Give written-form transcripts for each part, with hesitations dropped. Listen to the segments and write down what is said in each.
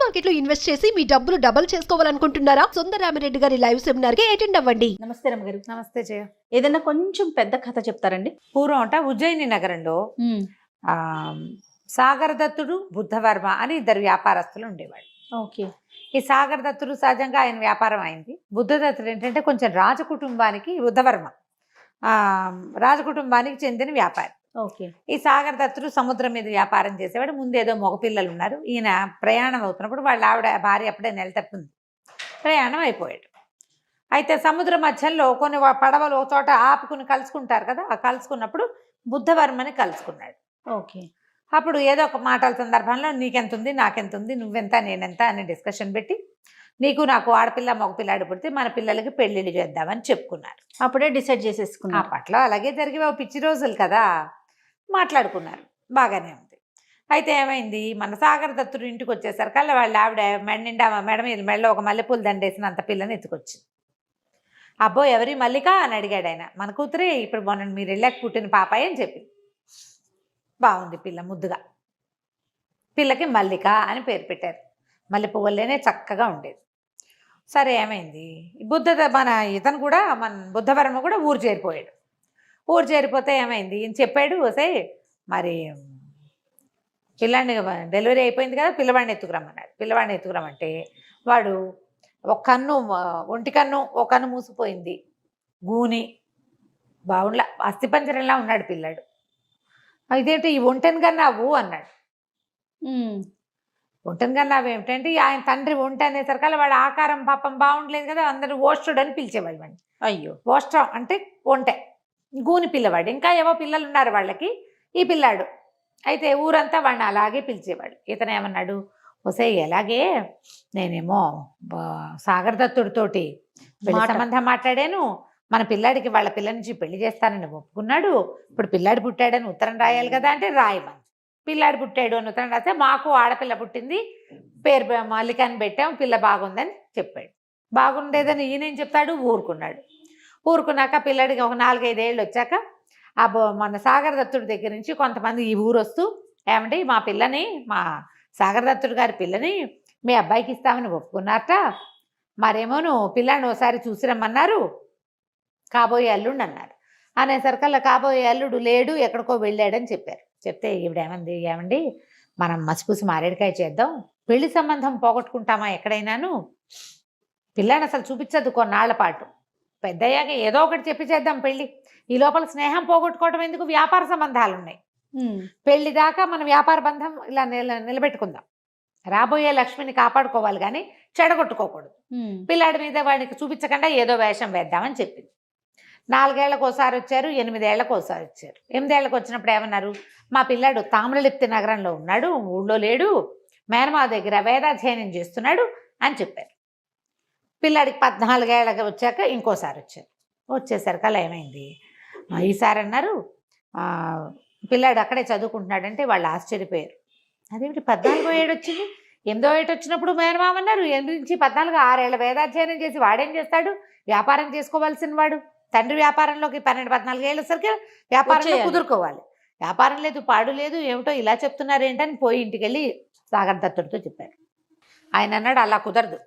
Market లో invest చేసి మీ డబ్బులు డబుల్ చేసుకోవాలనుకుంటున్నారా? సుందరరామిరెడ్డి గారి లైవ్ సెమినార్ కి అటెండ్ అవ్వండి. నమస్తే రమ్మగారు. నమస్తే జయ. ఏదైనా కొంచెం పెద్ద కథ చెప్తారండి? పూర్వం అంట ఉజ్జయిని నగరంలో ఆ సాగర్ దత్తుడు, బుద్ధవర్మ అని ఇద్దరు వ్యాపారస్తులు ఉండేవాళ్ళు. ఓకే. ఈ సాగర్ దత్తుడు సహజంగా ఆయన వ్యాపారం అయింది. బుద్ధదత్తుడు ఏంటంటే కొంచెం రాజకుటుంబానికి, బుద్ధవర్మ రాజకుటుంబానికి చెందిన వ్యాపారి. ఓకే. ఈ సాగర్ దత్తుడు సముద్రం మీద వ్యాపారం చేసేవాడు. ముందేదో మగపిల్లలు ఉన్నారు. ఈయన ప్రయాణం అవుతున్నప్పుడు వాళ్ళ ఆవిడ భార్య అప్పుడే నెల తప్పింది, ప్రయాణం అయిపోయాడు. అయితే సముద్ర మధ్యలో కొన్ని పడవలు ఒక చోట ఆపుకుని కలుసుకుంటారు కదా, ఆ కలుసుకున్నప్పుడు బుద్ధవర్మని కలుసుకున్నాడు. ఓకే. అప్పుడు ఏదో ఒక మాటల సందర్భంలో నీకెంత ఉంది, నాకెంత ఉంది, నువ్వెంత నేనెంత అని డిస్కషన్ పెట్టి నీకు నాకు ఆడపిల్ల మగపిల్లాడు పుడితే మన పిల్లలకి పెళ్ళిళ్ళు చేద్దామని చెప్పుకున్నారు. అప్పుడే డిసైడ్ చేసేసుకున్నారు. అప్పట్లో అలాగే జరిగేవి, పిచ్చి రోజులు కదా, మాట్లాడుకున్నారు. బాగానే ఉంది. అయితే ఏమైంది, మన సాగర్ దత్తుడు ఇంటికి వచ్చేసరికల్లా వాళ్ళ ఆవిడ మెడ నిండా మెడ మీద మెడలో ఒక మల్లెపూలు దండేసినంత పిల్లని ఎత్తుకొచ్చింది. అబ్బో ఎవరి మల్లిక అని అడిగాడు ఆయన. మన కూతురే, ఇప్పుడు మొన్న మీరు వెళ్ళాక పుట్టిన పాపాయి అని చెప్పింది. బాగుంది పిల్ల, ముద్దుగా. పిల్లకి మల్లిక అని పేరు పెట్టారు. మల్లె పువ్వులేనే చక్కగా ఉండేది. సరే ఏమైంది, మన ఇతను కూడా, మన బుద్ధవర్మ కూడా ఊరు చేరిపోయాడు. ఊరు చేరిపోతే ఏమైంది, ఈయన చెప్పాడు, వసే మరి పిల్లాడిని డెలివరీ అయిపోయింది కదా, పిల్లవాడిని ఎత్తుకురమ్మన్నాడు. పిల్లవాడిని ఎత్తుకురమ్మంటే వాడు ఒక కన్ను, ఒంటి కన్ను ఒక కన్ను మూసిపోయింది, గూని బావుండ్లా అస్థిపంజరంలా ఉన్నాడు పిల్లాడు. ఇదేంటి ఈ ఒంటెని కన్నావు అన్నాడు. ఒంటెని కన్నావు ఏమిటంటే ఆయన తండ్రి ఒంటె అనేసరికల్లా వాడు ఆకారం పాపం బాగుండలేదు కదా, అందరూ ఓష్టుడు అని పిలిచేవాళ్ళు వాడిని. అయ్యో. ఓష్టం అంటే ఒంటె, గూని పిల్లవాడు. ఇంకా ఏవో పిల్లలు ఉన్నారు వాళ్ళకి, ఈ పిల్లాడు. అయితే ఊరంతా వాడిని అలాగే పిలిచేవాడు. ఇతను ఏమన్నాడు, వసే ఎలాగే నేనేమో సాగర్ దత్తుడితోటి పెళ్లి సంబంధం మాట్లాడాను, మన పిల్లాడికి వాళ్ళ పిల్ల నుంచి పెళ్లి చేస్తానని ఒప్పుకున్నాడు, ఇప్పుడు పిల్లాడు పుట్టాడని ఉత్తరం రాయాలి కదా అంటే రాయమని. పిల్లాడు పుట్టాడు అని ఉత్తరం రాస్తే మాకు ఆడపిల్ల పుట్టింది, పేరు మల్లికని పెట్టాం, పిల్ల బాగుందని చెప్పాడు. బాగుండేదని ఈయనేం చెప్తాడు, ఊరుకున్నాడు. ఊరుకున్నాక పిల్లాడికి ఒక 4-5 ఏళ్ళు వచ్చాక మన సాగర్ దత్తుడి దగ్గర నుంచి కొంతమంది ఈ ఊరు వస్తూ, ఏమంటే మా పిల్లని, మా సాగర్ దత్తుడు గారి పిల్లని మీ అబ్బాయికి ఇస్తామని ఒప్పుకున్నారట, మరేమోను పిల్లాడిని ఒకసారి చూసిరమ్మన్నారు, కాబోయే అల్లుడు అన్నారు. అనేసరికల్లా కాబోయే అల్లుడు లేడు, ఎక్కడికో వెళ్ళాడని చెప్పారు. చెప్తే ఈవిడేమంది, ఏమండి మనం మసిపూసి మారేడుకాయ చేద్దాం, పెళ్లి సంబంధం పోగొట్టుకుంటామా ఎక్కడైనాను, పిల్లాడిని అసలు చూపించద్దు కొన్నాళ్ల పాటు, పెద్దయ్యాక ఏదో ఒకటి చెప్పి చేద్దాం పెళ్ళి, ఈ లోపల స్నేహం పోగొట్టుకోవడం ఎందుకు, వ్యాపార సంబంధాలు ఉన్నాయి, పెళ్లి దాకా మన వ్యాపార బంధం ఇలా నిలబెట్టుకుందాం, రాబోయే లక్ష్మిని కాపాడుకోవాలి కానీ చెడగొట్టుకోకూడదు, పిల్లాడి మీద వాడికి చూపించకుండా ఏదో వేషం వేద్దామని చెప్పింది. 4 ఏళ్లకు ఒకసారి వచ్చారు, 8 ఏళ్లకు ఒకసారి వచ్చారు. 8 ఏళ్లకు వచ్చినప్పుడు ఏమన్నారు, మా పిల్లాడు తామ్రలిప్తి నగరంలో ఉన్నాడు, ఊళ్ళో లేడు, మేనమా దగ్గర వేదాధ్యయనం చేస్తున్నాడు అని చెప్పారు. పిల్లాడికి 14 ఏళ్ళకి వచ్చాక ఇంకోసారి వచ్చారు. వచ్చేసరికి అలా ఏమైంది, ఈసారి అన్నారు పిల్లాడు అక్కడే చదువుకుంటున్నాడంటే వాళ్ళు ఆశ్చర్యపోయారు. అదేమిటి 14వ ఏడు వచ్చింది, 8వ ఏడు వచ్చినప్పుడు మేనమామన్నారు, 8 నుంచి 14, 6 ఏళ్ళ వేదాధ్యయనం చేసి వాడేం చేస్తాడు, వ్యాపారం చేసుకోవాల్సిన వాడు, తండ్రి వ్యాపారంలోకి 12-14 ఏళ్ళ సరికి వ్యాపారంలో కుదురుకోవాలి, వ్యాపారం లేదు పాడు లేదు, ఏమిటో ఇలా చెప్తున్నారు ఏంటని పోయి ఇంటికి వెళ్ళి సాగర్ దత్తుడితో చెప్పారు. ఆయన అన్నాడు, అలా కుదరదు,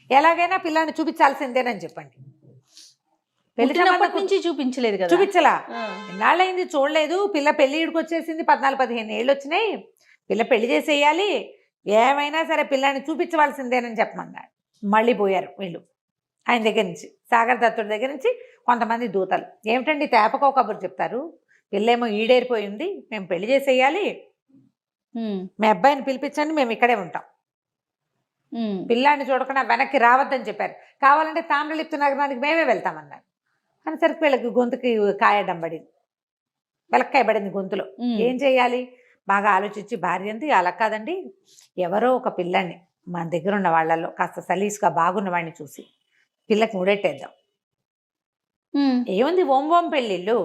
ఎలాగైనా పిల్లాన్ని చూపించాల్సిందేనని చెప్పండి. పెళ్లి నుంచి చూపించలేదు కదా, చూపించలా, ఎన్నాళ్ళైంది చూడలేదు, పిల్ల పెళ్ళిడికి వచ్చేసింది, 14-15 ఏళ్ళు వచ్చినాయి, పిల్ల పెళ్లి చేసేయాలి, ఏమైనా సరే పిల్లాన్ని చూపించవలసిందేనని చెప్పమన్నారు. మళ్ళీ పోయారు వీళ్ళు ఆయన దగ్గర నుంచి, సాగర్ దత్తుడి దగ్గర నుంచి కొంతమంది దూతలు. ఏమిటండి తేపకో కబురు చెప్తారు, పిల్లేమో ఈడేరిపోయింది, మేము పెళ్లి చేసేయాలి, మీ అబ్బాయిని పిలిపించండి, మేము ఇక్కడే ఉంటాం, పిల్లాన్ని చూడకుండా వెనక్కి రావద్దని చెప్పారు, కావాలంటే తామ్రలిప్తి నగరానికి మేమే వెళ్తామన్నారు. అనేసరికి వీళ్ళకి గొంతుకి కాయడం పడింది, వెలక్కాయ పడింది గొంతులో. ఏం చేయాలి, బాగా ఆలోచించి భార్య అంది, అలా కాదండి, ఎవరో ఒక పిల్లాన్ని మన దగ్గర ఉన్న వాళ్ళల్లో కాస్త సలీసుగా బాగున్న వాడిని చూసి పిల్లకి ముడెట్టేద్దాం, ఏముంది ఓం పెళ్ళిళ్ళు,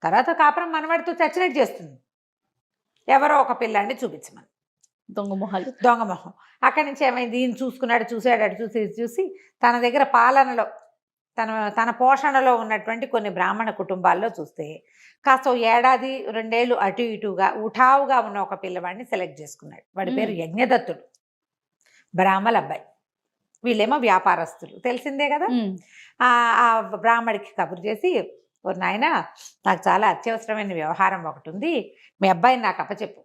తర్వాత కాపురం మనవాడితో చచ్చినట్టు చేస్తుంది, ఎవరో ఒక పిల్లాన్ని చూపించమని. దొంగ మొహం. అక్కడి నుంచి ఏమైంది, ఈయన చూసుకున్నాడు, చూసాడు, అటు చూసి తన దగ్గర పాలనలో తన పోషణలో ఉన్నటువంటి కొన్ని బ్రాహ్మణ కుటుంబాల్లో చూస్తే కాస్త 1-2 ఏళ్ళు అటు ఇటుగా ఉఠావుగా ఉన్న ఒక పిల్లవాడిని సెలెక్ట్ చేసుకున్నాడు. వాడి పేరు యజ్ఞదత్తుడు. బ్రాహ్మల అబ్బాయి. వీళ్ళేమో వ్యాపారస్తులు, తెలిసిందే కదా. ఆ బ్రాహ్మడికి కబురు చేసి, ఓ నాయన, నాకు చాలా అత్యవసరమైన వ్యవహారం ఒకటి ఉంది, మీ అబ్బాయిని నాకు అప్పచెప్పు,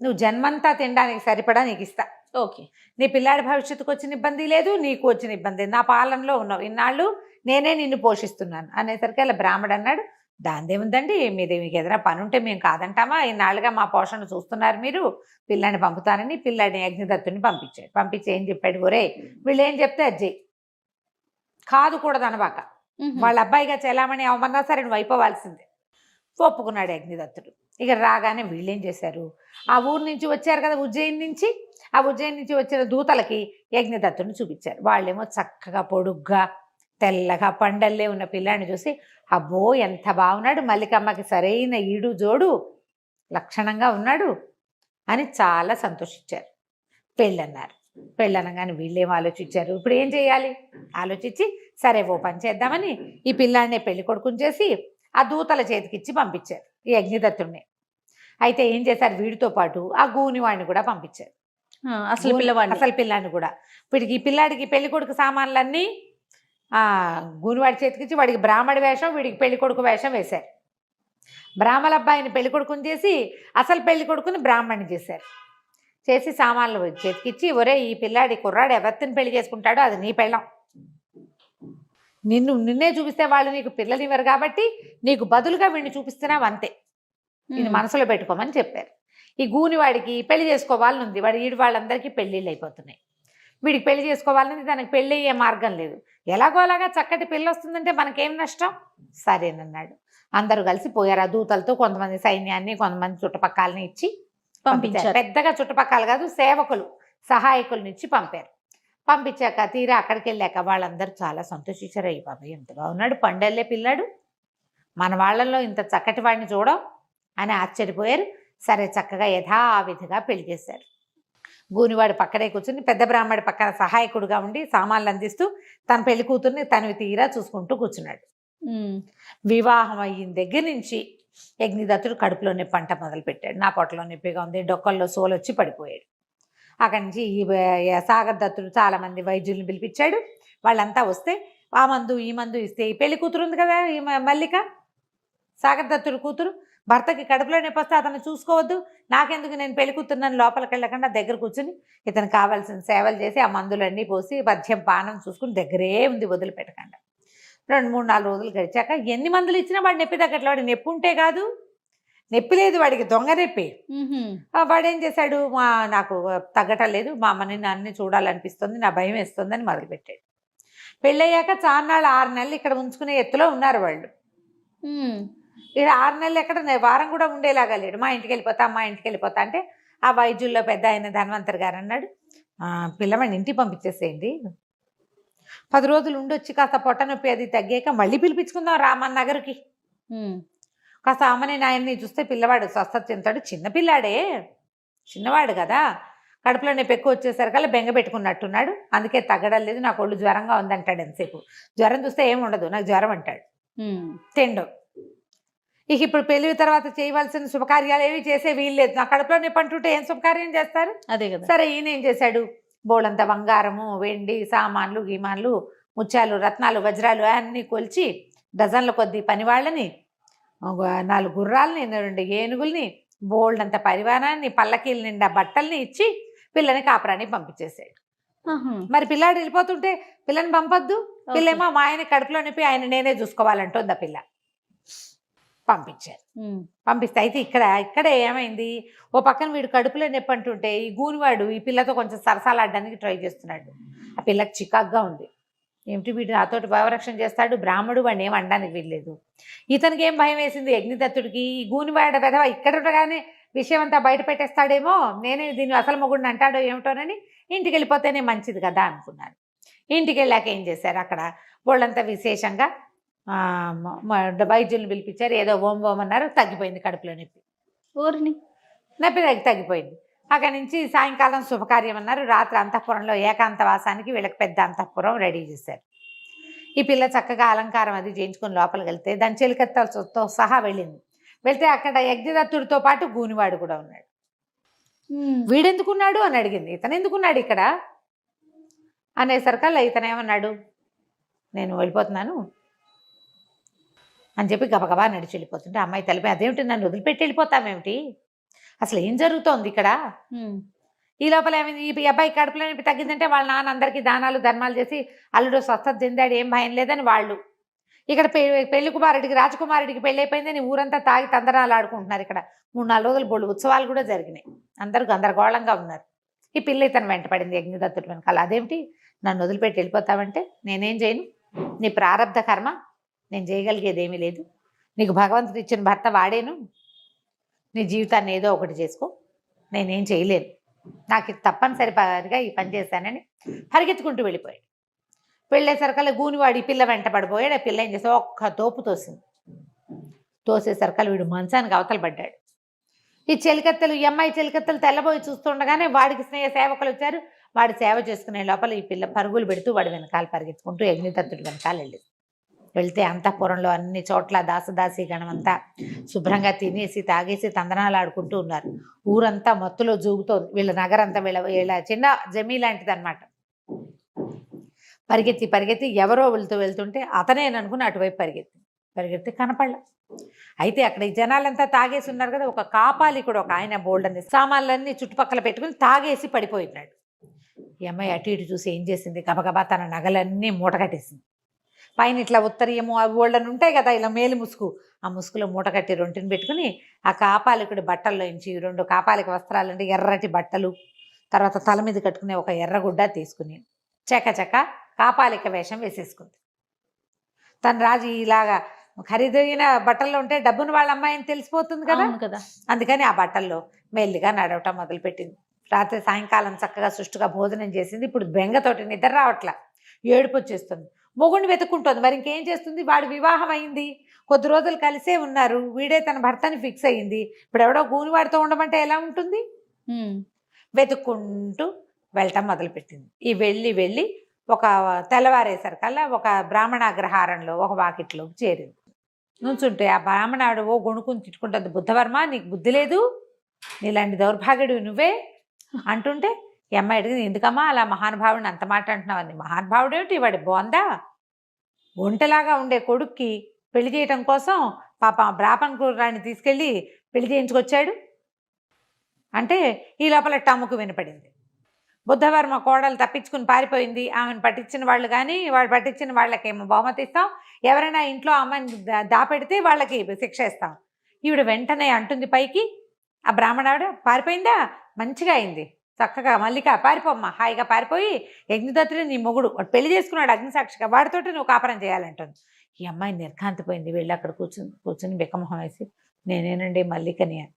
నువ్వు జన్మంతా తినడానికి సరిపడా నీకు ఇస్తా. ఓకే. నీ పిల్లాడి భవిష్యత్తుకు వచ్చిన ఇబ్బంది లేదు, నీకు వచ్చిన ఇబ్బంది లేదు, నా పాలనలో ఉన్నావు, ఇన్నాళ్ళు నేనే నిన్ను పోషిస్తున్నాను అనేసరికి అలా బ్రాహ్మడు అన్నాడు, దాందేముందండి, మీకు ఏదైనా పని ఉంటే మేము కాదంటామా, ఇన్నాళ్ళుగా మా పోషణ చూస్తున్నారు మీరు, పిల్లాడిని పంపుతానని పిల్లాడిని అగ్నిదత్తుని పంపించాడు. పంపించి ఏం చెప్పాడు, ఒరే వీళ్ళు ఏం చెప్తే అది చెయ్యి, కాదు కూడదు అనబాక, వాళ్ళ అబ్బాయిగా చెలామణి అవమన్నా సరే నువ్వు అయిపోవాల్సిందే. ఒప్పుకున్నాడు అగ్నిదత్తుడు. ఇక రాగానే వీళ్ళేం చేశారు, ఆ ఊరు నుంచి వచ్చారు కదా ఉజ్జయిని నుంచి, ఆ ఉజ్జయిని నుంచి వచ్చిన దూతలకి అగ్నిదత్తుని చూపించారు. వాళ్ళేమో చక్కగా పొడుగ్గా తెల్లగా పండల్లే ఉన్న పిల్లాడిని చూసి, అబ్బో ఎంత బాగున్నాడు, మల్లికమ్మకి సరైన ఈడు జోడు, లక్షణంగా ఉన్నాడు అని చాలా సంతోషించారు. పెళ్ళన్నారు. పెళ్ళనగానే వీళ్ళేం ఆలోచించారు, ఇప్పుడు ఏం చేయాలి ఆలోచించి, సరే ఓ పని చేద్దామని ఈ పిల్లాడినే పెళ్లి కొడుకుని చేసి ఆ దూతల చేతికిచ్చి పంపించారు ఈ అగ్నిదత్తుడిని. అయితే ఏం చేశారు, వీడితో పాటు ఆ గూనివాడిని కూడా పంపించారు, అసలు పిల్లాడిని కూడా. వీడికి ఈ పిల్లాడికి పెళ్లి కొడుకు సామాన్లన్నీ గూనివాడి చేతికిచ్చి వాడికి బ్రాహ్మడి వేషం, వీడికి పెళ్లి కొడుకు వేషం వేశారు. బ్రాహ్మణ అబ్బాయిని పెళ్లి కొడుకుని చేసి అసలు పెళ్లి కొడుకుని బ్రాహ్మణ్ణి చేశారు. చేసి సామాన్లు చేతికిచ్చి, ఒరే ఈ పిల్లాడి కుర్రాడు ఎవరిని పెళ్లి చేసుకుంటాడో అది నీ పెళ్ళం, నిన్నే చూపిస్తే వాళ్ళు నీకు పిల్లలు ఇవ్వరు కాబట్టి నీకు బదులుగా వీడిని చూపిస్తున్నావు అంతే, ఇది మనసులో పెట్టుకోమని చెప్పారు. ఈ గూనివాడికి పెళ్లి చేసుకోవాలని ఉంది, ఈడు వాళ్ళందరికీ పెళ్ళిళ్ళు అయిపోతున్నాయి, వీడికి పెళ్లి చేసుకోవాలని, దానికి పెళ్ళి అయ్యే మార్గం లేదు, ఎలాగోలాగా చక్కటి పెళ్ళి వస్తుందంటే మనకేం నష్టం, సరేనన్నాడు. అందరూ కలిసి పోయారు. ఆ దూతలతో కొంతమంది సైన్యాన్ని, కొంతమంది చుట్టుపక్కలని ఇచ్చి పంపించారు. పెద్దగా చుట్టుపక్కల కాదు, సేవకులు సహాయకులను ఇచ్చి పంపారు. పంపించాక తీరా అక్కడికి వెళ్ళాక వాళ్ళందరూ చాలా సంతోషించారు. అయ్యి బాబాయ్ ఎంత బాగున్నాడు, పండల్లే పిల్లాడు, మన వాళ్ళల్లో ఇంత చక్కటి వాడిని చూడం అని ఆశ్చర్యపోయారు. సరే చక్కగా యథావిధిగా పెళ్లి చేశారు. గూనివాడి పక్కనే కూర్చుని పెద్ద బ్రాహ్మడి పక్కన సహాయకుడుగా ఉండి సామాన్లు అందిస్తూ తన పెళ్లి కూతుర్ని తనవి తీరా చూసుకుంటూ కూర్చున్నాడు. వివాహం అయిన దగ్గర నుంచి అగ్నిదత్తుడు కడుపులో నొప్పి పంట మొదలుపెట్టాడు. నా పొట్టలో నొప్పిగా ఉంది, డొక్కల్లో సోలొచ్చి పడిపోయాడు. అక్కడి నుంచి ఈ సాగర్ దత్తుడు చాలామంది వైద్యుల్ని పిలిపించాడు. వాళ్ళంతా వస్తే ఆ మందు ఈ మందు ఇస్తే, ఈ పెళ్లి కూతురు ఉంది కదా ఈ మల్లిక, సాగర్ దత్తుడు కూతురు, భర్తకి కడుపులో నొప్పి వస్తే అతను చూసుకోవద్దు, నాకెందుకు, నేను పెళ్లి కూతురున్నాను, లోపలికి వెళ్ళకుండా దగ్గర కూర్చుని ఇతను కావాల్సిన సేవలు చేసి ఆ మందులన్నీ పోసి మద్యం పానం చూసుకుని దగ్గరే ఉంది, వదిలిపెట్టకుండా. 2-3-4 రోజులు గడిచాక ఎన్ని మందులు ఇచ్చినా వాడు నొప్పి తగ్గట్లే. వాడికి నొప్పి ఉంటే కాదు, నొప్పి లేదు వాడికి, దొంగ నొప్పి. వాడేం చేశాడు, నాకు తగ్గటం లేదు, మా అమ్మని నాన్నని చూడాలనిపిస్తుంది, నా భయం వేస్తుందని మొదలుపెట్టాడు. పెళ్ళయ్యాక చాన్నాళ్ళు 6 నెలలు ఇక్కడ ఉంచుకునే ఎత్తులో ఉన్నారు వాళ్ళు. ఇక్కడ 6 నెలలు ఎక్కడ, వారం కూడా ఉండేలాగా లేడు. మా ఇంటికి వెళ్ళిపోతా అంటే ఆ వైద్యుల్లో పెద్ద ఆయన ధన్వంతరి గారు అన్నాడు, పిల్లవాడిని ఇంటికి పంపించేసేయండి, 10 రోజులు ఉండొచ్చి కాస్త పొట్ట నొప్పి అది తగ్గాక మళ్ళీ పిలిపించుకుందాం రామన్ నగర్కి, కాస్త అమ్మని నాయన్ని చూస్తే పిల్లవాడు స్వస్థత చెందుతాడు, చిన్నపిల్లాడే, చిన్నవాడు కదా, కడుపులో నొప్పి ఎక్కువ వచ్చేసరికల్లా బెంగ పెట్టుకున్నట్టున్నాడు, అందుకే తగ్గడం లేదు, నాకు ఒళ్ళు జ్వరంగా ఉందంటాడు. ఎంతసేపు జ్వరం చూస్తే ఏమి ఉండదు, నాకు జ్వరం అంటాడు, తిండు. ఇక ఇప్పుడు పెళ్లి తర్వాత చేయవలసిన శుభకార్యాలు ఏవి చేసే వీల్లేదు, నా కడుపులో నొప్పి అంటుంటే ఏం శుభకార్యం చేస్తారు, అదే కదా. సరే ఈయన ఏం చేశాడు, బోళంత బంగారము, వెండి సామాన్లు, గీమాన్లు, ముత్యాలు, రత్నాలు, వజ్రాలు అన్నీ కొలిచి డజన్ల కొద్ది పనివాళ్ళని, 4 గుర్రాలని, 2 ఏనుగుల్ని, బోల్డంత పరివారాన్ని, పల్లకీల నిండా బట్టల్ని ఇచ్చి పిల్లని కాపురాన్ని పంపించేసాడు. మరి పిల్లాడు వెళ్ళిపోతుంటే పిల్లని పంపొద్దు, పిల్లేమో మా ఆయన కడుపులో నొప్పి ఆయన నేనే చూసుకోవాలంటుంది ఆ పిల్ల. పంపించారు. పంపిస్తే అయితే ఇక్కడే ఏమైంది, ఓ పక్కన వీడు కడుపులో నొప్పి అంటుంటే ఈ గూనివాడు ఈ పిల్లతో కొంచెం సరసాలాడడానికి ట్రై చేస్తున్నాడు. ఆ పిల్లకి చికాగ్గా ఉంది, ఏమిటి వీడు నాతోటి భావరక్షణ చేస్తాడు, బ్రాహ్మడు వాడిని ఏం అనడానికి వీల్లేదు. ఇతనికి ఏం భయం వేసింది అగ్నిదత్తుడికి, ఈ గూనివాడ వెధవ ఇక్కడ ఉండగానే విషయం అంతా బయట పెట్టేస్తాడేమో, నేనే దీన్ని అసలు మొగుడిని అంటాడో ఏమిటోనని ఇంటికి వెళ్ళిపోతేనే మంచిది కదా అనుకున్నాను. ఇంటికి వెళ్ళాక ఏం చేశారు, అక్కడ వాళ్ళంతా విశేషంగా వైద్యులను పిలిపించారు, ఏదో ఓం అన్నారు, తగ్గిపోయింది కడుపులో నొప్పి, ఊరిని నొప్పి తగ్గిపోయింది. అక్కడి నుంచి సాయంకాలం శుభకార్యం అన్నారు, రాత్రి అంతఃపురంలో ఏకాంతవాసానికి వీళ్ళకి పెద్ద అంతఃపురం రెడీ చేశారు. ఈ పిల్ల చక్కగా అలంకారం అది చేయించుకొని లోపలికి వెళ్తే దాని చెలికత్తలతో సహా వెళ్ళింది. వెళ్తే అక్కడ యజ్ఞదత్తుడితో పాటు గూనివాడు కూడా ఉన్నాడు. వీడెందుకున్నాడు అని అడిగింది. ఇతను ఎందుకున్నాడు ఇక్కడ, అనేసరికల్లా ఇతను ఏమన్నాడు, నేను వెళ్ళిపోతున్నాను అని చెప్పి గబగబా నడిచి వెళ్ళిపోతుంటే అమ్మాయి తలిపి, అదేమిటి నన్ను వదిలిపెట్టి వెళ్ళిపోతామేమిటి, అసలు ఏం జరుగుతోంది ఇక్కడ. ఈ లోపల ఏమైంది, ఈ అబ్బాయి కడుపులో నొప్పి తగ్గిందంటే వాళ్ళ నాన్న అందరికీ దానాలు ధర్మాలు చేసి అల్లుడు స్వస్థత చెందాడు, ఏం భయం లేదని వాళ్ళు. ఇక్కడ పెళ్లి కుమారుడికి రాజకుమారుడికి పెళ్ళి అయిపోయిందని ఊరంతా తాగి తందనాలు ఆడుకుంటున్నారు. ఇక్కడ 3-4 రోజులు బోళ్ళు ఉత్సవాలు కూడా జరిగినాయి. అందరూ గందరగోళంగా ఉన్నారు. ఈ పిల్ల ఇతను వెంట పడింది యజ్ఞదత్తుడి వెనకాల. అదేమిటి నన్ను వదిలిపెట్టి వెళ్ళిపోతావంటే, నేనేం చేయను, నీ ప్రారంధ కర్మ, నేను చేయగలిగేది ఏమీ లేదు, నీకు భగవంతుడు ఇచ్చిన భర్త వాడేను, నీ జీవితాన్ని ఏదో ఒకటి చేసుకో, నేనేం చేయలేను, నాకు ఇది తప్పనిసరిగా ఈ పని చేశానని పరిగెత్తుకుంటూ వెళ్ళిపోయాడు. వెళ్ళేసరికల్లా గూనివాడు ఈ పిల్ల వెంట పడిపోయాడు. ఆ పిల్ల ఏం చేస్తే ఒక్క తోపు తోసింది. తోసేసరికల్లా వీడు మంచానికి అవతల పడ్డాడు. ఈ చెలికత్తెలు, ఈ అమ్మాయి చెలికత్తెలు తెల్లబోయి చూస్తుండగానే వాడికి స్నేహ సేవకులు వచ్చారు. వాడి సేవ చేసుకునే లోపల ఈ పిల్ల పరుగులు పెడుతూ వాడి వెనకాల పరిగెత్తుకుంటూ యజ్ఞదత్తుడి వెనకాల వెళ్ళింది. వెళ్తే అంతఃపురంలో అన్ని చోట్ల దాసదాసి గణమంతా శుభ్రంగా తినేసి తాగేసి తందనాలు ఆడుకుంటూ ఉన్నారు. ఊరంతా మత్తులో జూగుతోంది. వీళ్ళ నగరంతా వీళ్ళ చిన్న జమీ లాంటిది అనమాట. పరిగెత్తి పరిగెత్తి ఎవరో వెళ్తుంటే అతనేననుకుని అటువైపు పరిగెత్తి కనపడలే. అయితే అక్కడ ఈ జనాలంతా తాగేసి ఉన్నారు కదా. ఒక కాపాలికుడు, ఒక ఆయన బోల్డన్ని సామాన్లన్నీ చుట్టుపక్కల పెట్టుకుని తాగేసి పడిపోయినాడు. ఈ అమ్మాయి అటు ఇటు చూసి ఏం చేసింది, గబగబా తన నగలన్నీ మూట కట్టేసింది. పైన ఇట్లా ఉత్తరీయము అవి ఓళ్ళని ఉంటాయి కదా, ఇలా మేలు ముసుగు, ఆ ముసుగులో మూట కట్టి రొంటిని పెట్టుకుని ఆ కాపాలికుడి బట్టల్లో నుంచి 2 కాపాలిక వస్త్రాలు అంటే ఎర్రటి బట్టలు, తర్వాత తల మీద కట్టుకునే ఒక ఎర్రగుడ్డ తీసుకుని చకచక కాపాలిక వేషం వేసేసుకుంది. తన రాజు ఇలాగా ఖరీదైన బట్టల్లో ఉంటే డబ్బును వాళ్ళ అమ్మాయిని తెలిసిపోతుంది కదా. అందుకని ఆ బట్టల్లో మెల్లిగా నడవటం మొదలుపెట్టింది. రాత్రి సాయంకాలం చక్కగా సుష్టుగా భోజనం చేసింది. ఇప్పుడు బెంగతోటి నిద్ర రావట్లా, ఏడుపు వచ్చేస్తుంది. మొగుడిని వెతుక్కుంటుంది. మరి ఇంకేం చేస్తుంది, వాడు వివాహం అయింది, కొద్ది రోజులు కలిసే ఉన్నారు, వీడే తన భర్తని ఫిక్స్ అయ్యింది. ఇప్పుడు ఎవడో గూనివాడితో ఉండమంటే ఎలా ఉంటుంది. వెతుక్కుంటూ వెళ్ళటం మొదలుపెట్టింది. ఈ వెళ్ళి ఒక తెల్లవారేసరికల్లా ఒక బ్రాహ్మణాగ్రహారంలో ఒక వాకిట్లోకి చేరింది. నుంచుంటే ఆ బ్రాహ్మణాడు ఓ గొణుకుని తిట్టుకుంటుంది, బుద్ధవర్మ నీకు బుద్ధి లేదు, నీలాంటి దౌర్భాగ్యుడు నువ్వే అంటుంటే ఈ అమ్మాయి అడిగింది, ఎందుకమ్మా అలా మహానుభావుడిని అంత మాట అంటున్నావని. మహానుభావుడేమిటి, వాడి బోందా, ఒంటలాగా ఉండే కొడుక్కి పెళ్లి చేయటం కోసం పాప బ్రాహ్మణ కుర్రాన్ని తీసుకెళ్ళి పెళ్లి చేయించుకొచ్చాడు అంటే ఈ లోపల టమ్ముకు వినపడింది. బుద్ధవర్మ కోడలు తప్పించుకుని పారిపోయింది, ఆమెను పట్టించిన వాళ్ళు కానీ వాడు పట్టించిన వాళ్ళకేమో బహుమతి ఇస్తాం, ఎవరైనా ఇంట్లో అమ్మాయిని దాపెడితే వాళ్ళకి శిక్ష ఇస్తాం. ఈవిడ వెంటనే అంటుంది పైకి, ఆ బ్రాహ్మణావిడ పారిపోయిందా, మంచిగా అయింది, చక్కగా మల్లిక పారిపోమ్మా, హాయిగా పారిపోయి యజ్ఞదత్తుడు నీ మొగుడు వాడు పెళ్లి చేసుకున్నాడు అగ్నిసాక్షిగా, వాడితోటి నువ్వు కాపురం చేయాలంటుంది. ఈ అమ్మాయి నిర్ఘాంతిపోయింది. వెళ్ళి అక్కడ కూర్చుని బిక్కమొహం వేసి నేనేనండి మల్లికని అని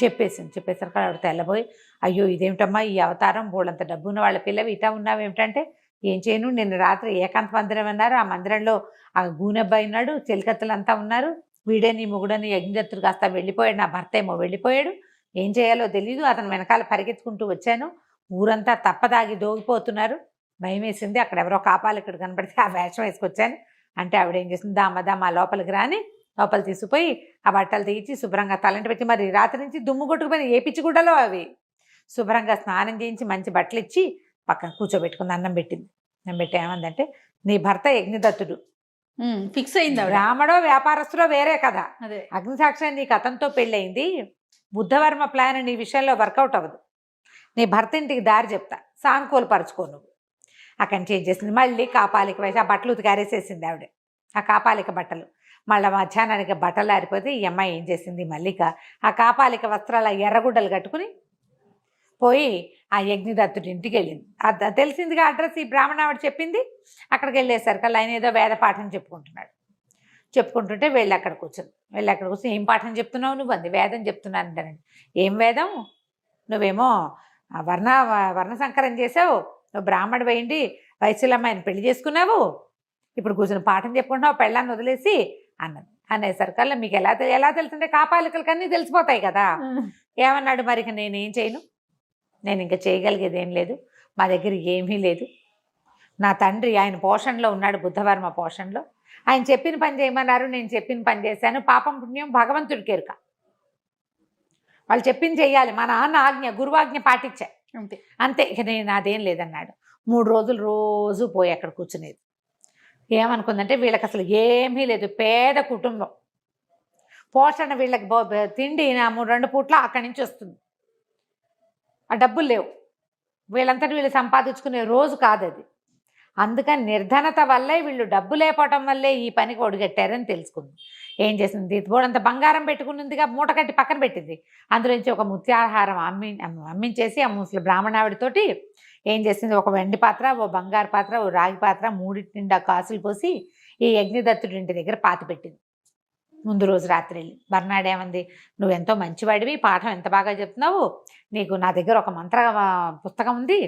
చెప్పేసరికి ఆవిడ తెల్లబోయి, అయ్యో ఇదేమిటమ్మా ఈ అవతారం, బోళ్ళంత డబ్బు ఉన్న వాళ్ళ పిల్లవి ఇటా ఉన్నావేమిటంటే, ఏం చేయను, నిన్న రాత్రి ఏకాంత మందిరం అన్నారు, ఆ మందిరంలో ఆ గూనెబ్బాయి ఉన్నాడు, చెలికత్తలంతా ఉన్నారు, వీడే నీ మొగుడని యజ్ఞదత్తుడు కాస్త వెళ్ళిపోయాడు, నా భర్త ఏమో వెళ్ళిపోయాడు, ఏం చేయాలో తెలీదు, అతను వెనకాల పరిగెత్తుకుంటూ వచ్చాను, ఊరంతా తప్పదాగి దోగిపోతున్నారు, భయం వేసింది, అక్కడ ఎవరో కాపాలికుడు కనపడితే ఆ వేషం వేసుకొచ్చాను అంటే ఆవిడ ఏం చేసింది, దామా లోపలికి రాని లోపల తీసుకుపోయి ఆ బట్టలు తీయించి శుభ్రంగా తలంటి పెట్టి, మరి రాత్రి నుంచి దుమ్ము కొట్టుకుపోయిన ఏ పిచ్చిగుడ్డలో అవి, శుభ్రంగా స్నానం చేయించి మంచి బట్టలు ఇచ్చి పక్కన కూర్చోబెట్టుకుంది, అన్నం పెట్టింది. అన్నం పెట్టి ఏమందంటే, నీ భర్త యజ్ఞదత్తుడు ఫిక్స్ అయింది, రామడో వ్యాపారస్తుడో వేరే కదా, అగ్నిసాక్షి నీకు అతనితో పెళ్ళయింది, బుద్ధవర్మ ప్లాన్ నీ విషయంలో వర్కౌట్ అవ్వదు, నీ భర్త ఇంటికి దారి చెప్తా, సానుకూలపరచుకో నువ్వు. అక్కడి నుంచి ఏం చేసింది, మళ్ళీ కాపాలిక వేసి ఆ బట్టలు ఉతికారేసేసింది ఆవిడ, ఆ కాపాలిక బట్టలు. మళ్ళీ మధ్యాహ్నానికి బట్టలు ఆరిపోతే ఈ అమ్మాయి ఏం చేసింది, మల్లిక ఆ కాపాలిక వస్త్రాల ఎర్రగుడ్డలు కట్టుకుని పోయి ఆ యజ్ఞదత్తుడి ఇంటికి వెళ్ళింది. తెలిసిందిగా అడ్రస్ ఈ బ్రాహ్మణావిడ చెప్పింది. అక్కడికి వెళ్ళేసరికి ఆయన ఏదో వేద పాఠం చెప్పుకుంటుంటే వెళ్ళి అక్కడ కూర్చొని ఏం పాఠం చెప్తున్నావు నువ్వు అంది. వేదం చెప్తున్నాను అంటానండి. ఏం వేదం, నువ్వేమో వర్ణ సంకరం చేసావు, నువ్వు బ్రాహ్మడు పోయింది వయసులమ్మాయిని పెళ్లి చేసుకున్నావు, ఇప్పుడు కూర్చొని పాఠం చెప్పుకుంటున్నావు పెళ్ళాన్ని వదిలేసి అన్నది. అనేసరికల్లా మీకు ఎలా తెలుస్తుంటే కాపాలికలకి అన్నీ తెలిసిపోతాయి కదా. ఏమన్నాడు, మరి నేనేం చేయను, నేను ఇంకా చేయగలిగేది ఏం లేదు, మా దగ్గర ఏమీ లేదు, నా తండ్రి ఆయన పోషణలో ఉన్నాడు, బుద్ధవర్మ పోషణలో, ఆయన చెప్పిన పని చేయమన్నారు, నేను చెప్పిన పని చేశాను, పాపం పుణ్యం భగవంతుడికి ఎరుక, వాళ్ళు చెప్పింది చెయ్యాలి, మా నాన్న ఆజ్ఞ గురువాజ్ఞ పాటించా అంతే, ఇక నేను అదేం లేదన్నాడు. 3 రోజులు రోజు పోయి అక్కడ కూర్చునేది. ఏమనుకుందంటే వీళ్ళకి అసలు ఏమీ లేదు, పేద కుటుంబం, పోషణ వీళ్ళకి తిండి 2 పూట్ల అక్కడి నుంచి వస్తుంది, ఆ డబ్బులు లేవు, వీళ్ళంతటి వీళ్ళు సంపాదించుకునే రోజు కాదు అది. అందుకని నిర్ధనత వల్లే, వీళ్ళు డబ్బు లేకపోవటం వల్లే ఈ పనికి ఒడిగట్టారని తెలుసుకుంది. ఏం చేసింది, బోడంత బంగారం పెట్టుకున్నదిగా మూట కట్టి పక్కన పెట్టింది. అందులోంచి ఒక ముత్యాహారం అమ్మించేసి ఆ ముసలి బ్రాహ్మణావిడితోటి ఏం చేసింది, ఒక వెండి పాత్ర, ఓ బంగారు పాత్ర, ఓ రాగి పాత్ర, 3 నిండా కాసులు పోసి ఈ యజ్ఞదత్తుడి ఇంటి దగ్గర పాతి పెట్టింది. ముందు రోజు రాత్రి వెళ్ళి మర్నాడేమంది, నువ్వెంతో మంచివాడివి, పాఠం ఎంత బాగా చెప్తున్నావు, నీకు నా దగ్గర ఒక మంత్ర పుస్తకం ఉంది,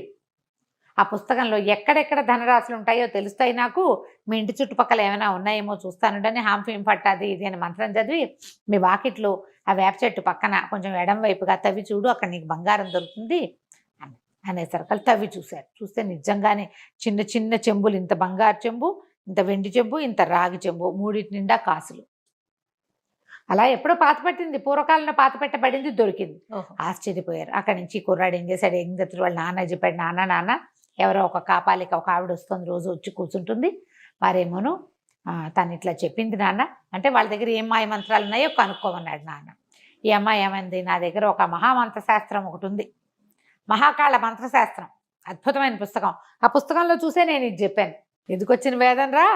ఆ పుస్తకంలో ఎక్కడెక్కడ ధనరాశులు ఉంటాయో తెలుస్తాయి నాకు, మీ ఇంటి చుట్టుపక్కల ఏమైనా ఉన్నాయేమో చూస్తానుండని హాంఫీం పట్టాది ఇది అని మంత్రం చదివి మీ వాకిట్లో ఆ వేప చెట్టు పక్కన కొంచెం ఎడం వైపుగా తవ్వి చూడు, అక్కడ నీకు బంగారం దొరుకుతుంది అనేసరికి తవ్వి చూశారు. చూస్తే నిజంగానే చిన్న చిన్న చెంబులు, ఇంత బంగారు చెంబు, ఇంత వెండి చెంబు, ఇంత రాగి చెంబు, 3 నిండా కాసులు. అలా ఎప్పుడో పాతపెట్టింది, పూర్వకాలంలో పాతపెట్టబడింది దొరికింది. ఆశ్చర్యపోయారు. అక్కడి నుంచి కుర్రాడు ఏం చేశాడు, యజ్ఞదత్తుడు వాళ్ళ నాన్న చెప్పాడు, నాన్న ఎవరో ఒక కాపాలిక ఒక ఆవిడ వస్తుంది, రోజు వచ్చి కూర్చుంటుంది, వారేమోను తను ఇట్లా చెప్పింది నాన్న అంటే, వాళ్ళ దగ్గర ఏం మాయ మంత్రాలు ఉన్నాయో కనుక్కోమన్నాడు నాన్న. ఈ అమ్మాయి ఏమైంది, నా దగ్గర ఒక మహామంత్రశాస్త్రం ఒకటి ఉంది, మహాకాళ మంత్రశాస్త్రం, అద్భుతమైన పుస్తకం, ఆ పుస్తకంలో చూసే నేను ఇది చెప్పాను. ఎందుకొచ్చిన వేదన రా,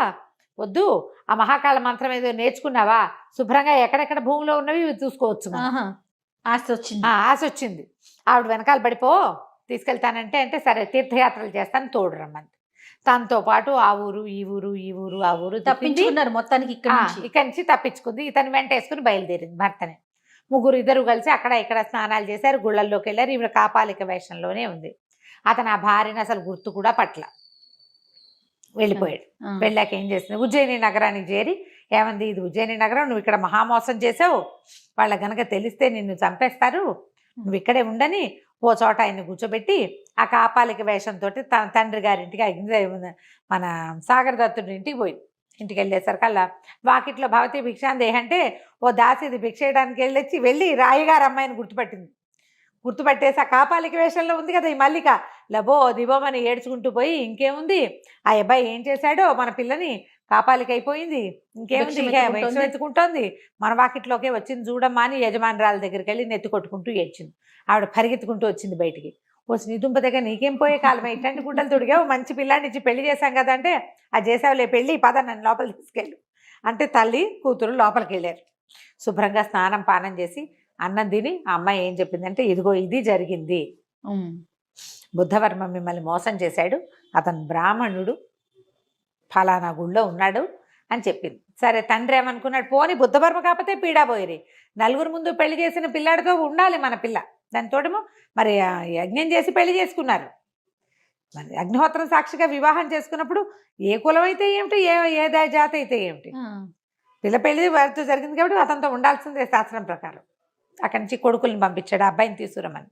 వద్దు, ఆ మహాకాళ మంత్రం ఏదో నేర్చుకున్నావా, శుభ్రంగా ఎక్కడెక్కడ భూమిలో ఉన్నవి చూసుకోవచ్చు. ఆశ వచ్చింది, ఆవిడ వెనకాల పడిపో, తీసుకెళ్తానంటే అంటే సరే తీర్థయాత్రలు చేస్తాను తోడు రమ్మంది. తనతో పాటు ఆ ఊరు ఈ ఊరు ఈ ఊరు ఆ ఊరు తప్పించుకున్నారు మొత్తానికి. ఇక్కడి నుంచి తప్పించుకుంది. ఇతను వెంట వేసుకుని బయలుదేరింది భర్తని. ఇద్దరు కలిసి అక్కడ ఇక్కడ స్నానాలు చేశారు, గుళ్ళల్లోకి వెళ్ళారు. ఈవిడ కాపాలిక వేషంలోనే ఉంది. అతను ఆ భార్యను అసలు గుర్తు కూడా పట్ల వెళ్ళిపోయాడు. వెళ్ళాక ఏం చేసింది, ఉజ్జయిని నగరానికి చేరి ఏమంది, ఇది ఉజ్జయిని నగరం, నువ్వు ఇక్కడ మహామోసం చేసావు, వాళ్ళ గనక తెలిస్తే నిన్ను చంపేస్తారు, నువ్వు ఇక్కడే ఉండని ఓ చోట ఆయన్ని కూర్చోబెట్టి ఆ కాపాలిక వేషంతో తన తండ్రి గారింటికి మన సాగర దత్తుడి ఇంటికి పోయింది. ఇంటికి వెళ్ళేసరికల్లా వాకిట్లో భవతి భిక్షాందేహి అంటే ఓ దాసిది భిక్ష వేయడానికి వెళ్ళి రాయిగారు అమ్మాయిని గుర్తుపట్టేసి ఆ కాపాలిక వేషంలో ఉంది కదా ఈ మల్లిక, లబో దిబోమని ఏడ్చుకుంటూ పోయి, ఇంకేముంది ఆ అబ్బాయి ఏం చేశాడో, మన పిల్లని కాపాలిక అయిపోయింది, ఇంకేముంది భిక్ష ఎత్తుకుంటోంది, మన వాకిట్లోకే వచ్చింది చూడమ్మా అని యజమానురాల దగ్గరికి వెళ్ళి నెత్తి కొట్టుకుంటూ ఏడ్చింది. ఆవిడ పరిగెత్తుకుంటూ వచ్చింది బయటికి. వచ్చి నీ దుంప దగ్గర నీకేం పోయే కాలమే, ఇట్లాంటి గుడ్డలు తొడిగావు, మంచి పిల్లాన్ని ఇచ్చి పెళ్లి చేశాం కదా అంటే, ఆ చేసావులే పెళ్ళి, పద నన్ను లోపలికి తీసుకెళ్ళు అంటే తల్లి కూతురు లోపలికి వెళ్ళారు. శుభ్రంగా స్నానం పానం చేసి అన్నం తిని ఆ అమ్మాయి ఏం చెప్పిందంటే, ఇదిగో ఇది జరిగింది, బుద్ధవర్మ మిమ్మల్ని మోసం చేశాడు, అతను బ్రాహ్మణుడు, ఫలానా గుళ్ళో ఉన్నాడు అని చెప్పింది. సరే తండ్రి ఏమనుకున్నాడు, పోని బుద్ధవర్మ కాకపోతే పీడాపోయిరి, నలుగురు ముందు పెళ్లి చేసిన పిల్లాడితో ఉండాలి మన పిల్ల, దానితోటేమో మరి యజ్ఞం చేసి పెళ్లి చేసుకున్నారు, మరి అగ్నిహోత్రం సాక్షిగా వివాహం చేసుకున్నప్పుడు ఏ కులం అయితే ఏమిటి, ఏ జాతి అయితే ఏమిటి, పిల్ల పెళ్లి వారితో జరిగింది కాబట్టి అతనితో ఉండాల్సిందే శాస్త్రం ప్రకారం. అక్కడి నుంచి పంపించాడు ఆ అబ్బాయిని తీసుకురమ్మని.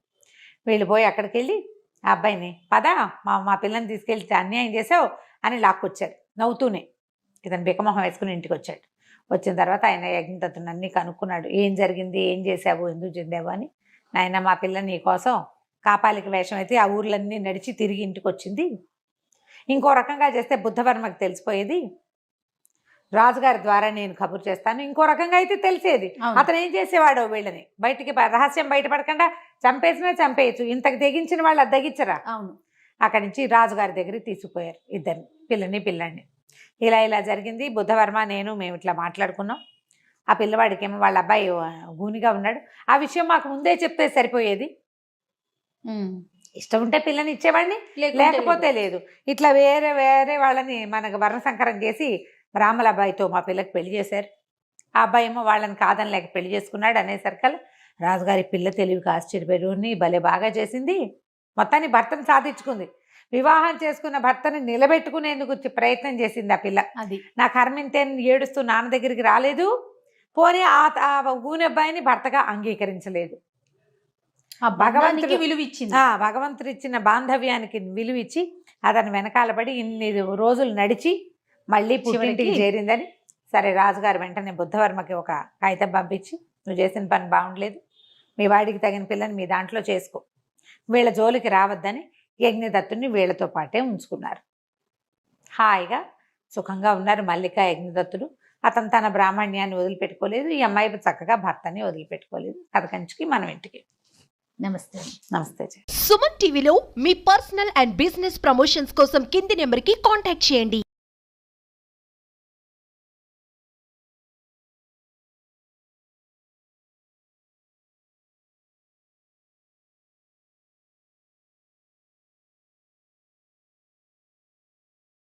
వెళ్ళిపోయి అక్కడికి వెళ్ళి ఆ అబ్బాయిని పదా మా పిల్లని తీసుకెళ్ళి అన్యాయం చేసావు అని లాక్కొచ్చారు నవ్వుతూనే. ఇతను బికమొహం వేసుకుని ఇంటికి వచ్చాడు. వచ్చిన తర్వాత ఆయన యజ్ఞదత్తుని అన్నీ కనుక్కున్నాడు, ఏం జరిగింది, ఏం చేసావు, ఎందుకు చెందావు అని. నాయన మా పిల్ల నీ కోసం కాపాలిక వేషం అయితే ఆ ఊర్లన్నీ నడిచి తిరిగి ఇంటికి వచ్చింది, ఇంకో రకంగా చేస్తే బుద్ధవర్మకు తెలిసిపోయేది, రాజుగారి ద్వారా నేను కబురు చేస్తాను, ఇంకో రకంగా అయితే తెలిసేది, అతను ఏం చేసేవాడో వీళ్ళని బయటికి రహస్యం బయటపడకుండా చంపేసినా చంపేయచ్చు, ఇంతకు తెగించిన వాళ్ళు అది తెగించరా. అవును. అక్కడి నుంచి రాజుగారి దగ్గరికి తీసుకుపోయారు ఇద్దరిని, పిల్లాన్ని. ఇలా జరిగింది, బుద్ధవర్మ నేను మేము ఇట్లా మాట్లాడుకున్నాం, ఆ పిల్లవాడికి ఏమో వాళ్ళ అబ్బాయి గూనిగా ఉన్నాడు, ఆ విషయం మాకు ముందే చెప్తే సరిపోయేది, ఇష్టం ఉంటే పిల్లని ఇచ్చేవాడిని, లేకపోతే లేదు. ఇట్లా వేరే వాళ్ళని మనకు వర్ణసంకరం చేసి రాముల అబ్బాయితో మా పిల్లకి పెళ్లి చేశారు. ఆ అబ్బాయి ఏమో వాళ్ళని కాదని లేక పెళ్లి చేసుకున్నాడు అనేసరికల్లా రాజుగారి పిల్ల తెలివికి ఆశ్చర్యపోయి భలే బాగా చేసింది, మొత్తాన్ని భర్తను సాధించుకుంది, వివాహం చేసుకున్న భర్తని నిలబెట్టుకునేందుకు ప్రయత్నం చేసింది ఆ పిల్ల. అది నా కర్మింతే ఏడుస్తూ నాన్న దగ్గరికి రాలేదు, పోనీ ఆ ఊని అబ్బాయిని భర్తగా అంగీకరించలేదు. భగవంతుడికి విలువ ఇచ్చింది, భగవంతుడు ఇచ్చిన బాంధవ్యానికి విలువ ఇచ్చి అతను వెనకాలబడి ఇన్ని రోజులు నడిచి మళ్ళీ పుట్టింటికి చేరిందని. సరే రాజుగారు వెంటనే బుద్ధవర్మకి ఒక కాగితం పంపించి, నువ్వు చేసిన పని బాగుండలేదు, మీ వాడికి తగిన పిల్లని మీ దాంట్లో చేసుకో, వీళ్ళ జోలికి రావద్దని యజ్ఞదత్తుని వీళ్ళతో పాటే ఉంచుకున్నారు. హాయిగా సుఖంగా ఉన్నారు మల్లిక యజ్ఞదత్తుడు. అతను తన బ్రాహ్మణ్యాన్ని వదిలిపెట్టుకోలేదు, ఈ అమ్మాయి చక్కగా భర్తని వదిలిపెట్టుకోలేదు. కథ కంచికి మనం ఇంటికి. నమస్తే. నమస్తే. సుమన్ టీవీలో మీ పర్సనల్ అండ్ బిజినెస్ ప్రమోషన్స్ కోసం కింది నెంబర్కి కాంటాక్ట్ చేయండి.